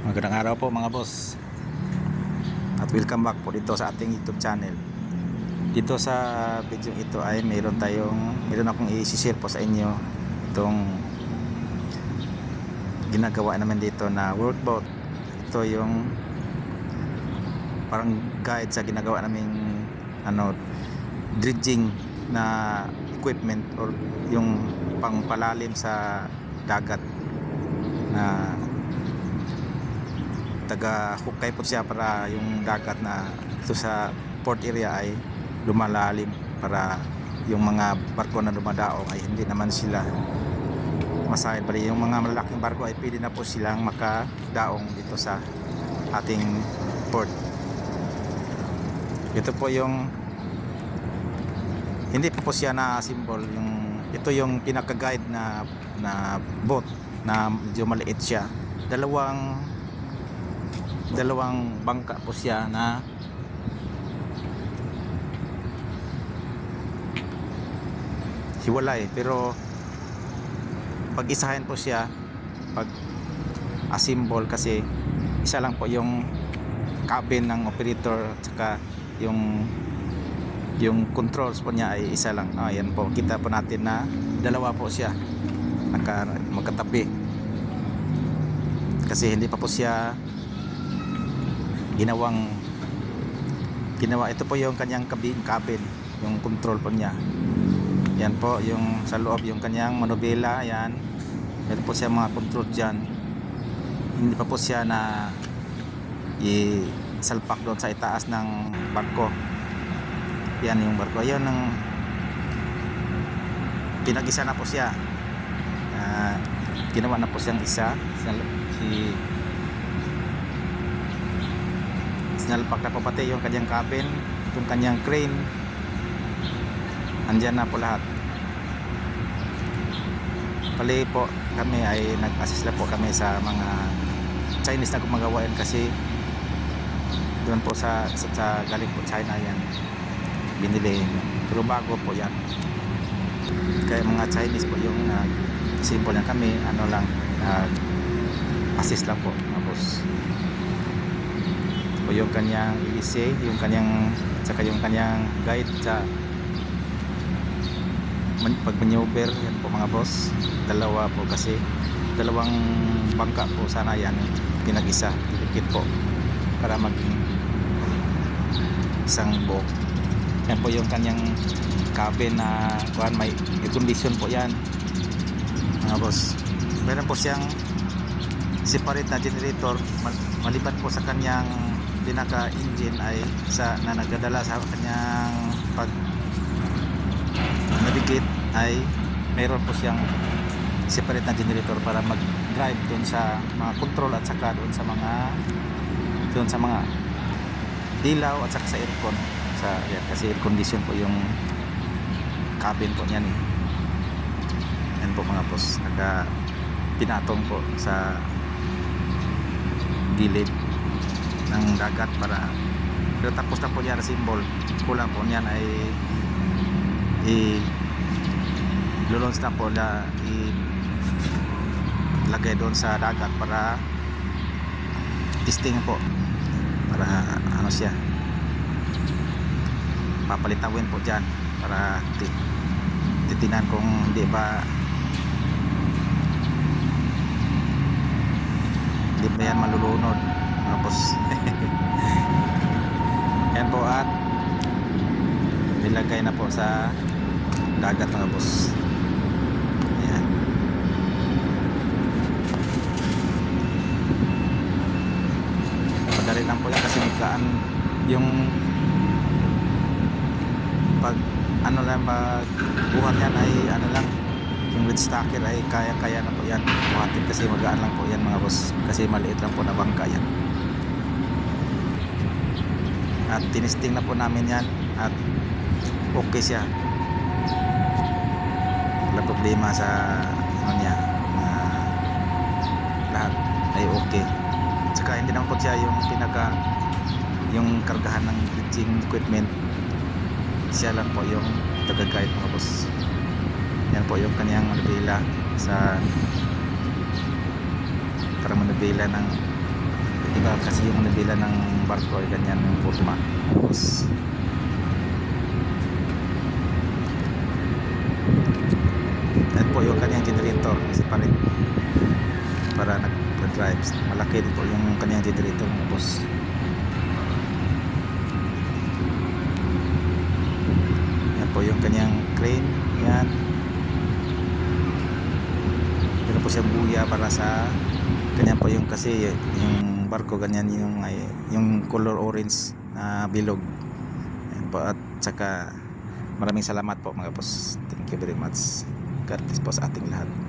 Magandang araw po mga boss, at welcome back po dito sa ating YouTube channel. Dito sa video ito ay meron akong i-share po sa inyo itong ginagawa naman dito na workboat. Ito yung parang guide sa ginagawa naming dredging na equipment, or yung pangpalalim sa dagat na taga-hukay po siya para yung dagat na ito sa port area ay lumalalim, para yung mga barko na dumadaong ay hindi naman sila masakit, bali yung mga malalaking barko ay pwede na po silang makadaong dito sa ating port. Ito po yung hindi po siya na symbol, ito yung pinaka-guide na boat na medyo maliit siya. Dalawang bangka po siya na hiwalay, pero pag isahin po siya, pag assemble, kasi isa lang po yung cabin ng operator, at saka yung controls po niya ay isa lang. Ayan po, kita po natin na dalawa po siya magkatabi, kasi hindi pa po siya ginawa. Ito po yung kanyang cabin, yung control po niya. Yan po yung sa loob, yung kanyang manubela. Yan, meron po siya mga control dyan. Hindi pa po siya na isalpak doon sa itaas ng barko. Yan yung barko, ayun, ng pinag-isa na po siya. Ginawa na po siyang isa, sinalpak na po pati yung kanyang cabin, yung kanyang crane, andyan na po lahat. Pali po kami ay nag-assist lang po kami sa mga Chinese na gumagawa yan, kasi doon po sa galing po China yan binili, pero bago po yan, kaya mga Chinese po yung simple yan. Kami assist lang po, tapos po yung kanyang ilise, yung kanyang saka yung kanyang guide sa pag maneuver. Yan po mga boss, dalawa po, kasi dalawang bangka po sana yan pinag-isa, dikit po para maging isang buo. Yan po yung kanyang cabin na may condition po yan mga boss. Meron po siyang separate na generator, maliban po sa kanyang pinaka engine ay na nagdadala sa kanyang pag navigate, ay mayroon po siyang separate na generator para mag drive doon sa mga control, at saka doon sa mga dilaw, at saka sa aircon yan, kasi air condition po yung cabin po niyan. Yan po mga boss, pinatong po sa gilid ng dagat, pero tapos na po yan na symbol. Kulang po niyan ay lulons na po na ilagay doon sa dagat para testing po, para siya papalitawin po dyan, para titinan kung hindi ba yan malulunod. Tapos yan po, at nilagay na po sa dagat mga boss. Ayan, madali lang po yan, kasi magkaan yung pag buhat yan ay yung red stacker ay kaya na po yan buhatin, kasi magaan lang po yan mga boss, kasi maliit lang po na bangka yan. At tinisting na po namin yan, at okay siya, wala problema sa niya, lahat ay okay. Tsaka hindi naman po siya yung kargahan ng dredging equipment, siya lang po yung taga-guide mga boss. Yan po yung kanyang manubela para manubela ng Iba kasi yung nabila ng barko ay ganyan yung forma. Tapos yan po yung kanyang generator, separate para nag-drive. Malaki din po yung kanyang generator mga boss. Yan po yung kanyang crane. Yan. Meron po siyang buya para sa ganyan po yung kasi yung barko ganyan yung color orange na bilog. Yan po, at saka maraming salamat po mga boss. Thank you very much. God bless po sa ating lahat.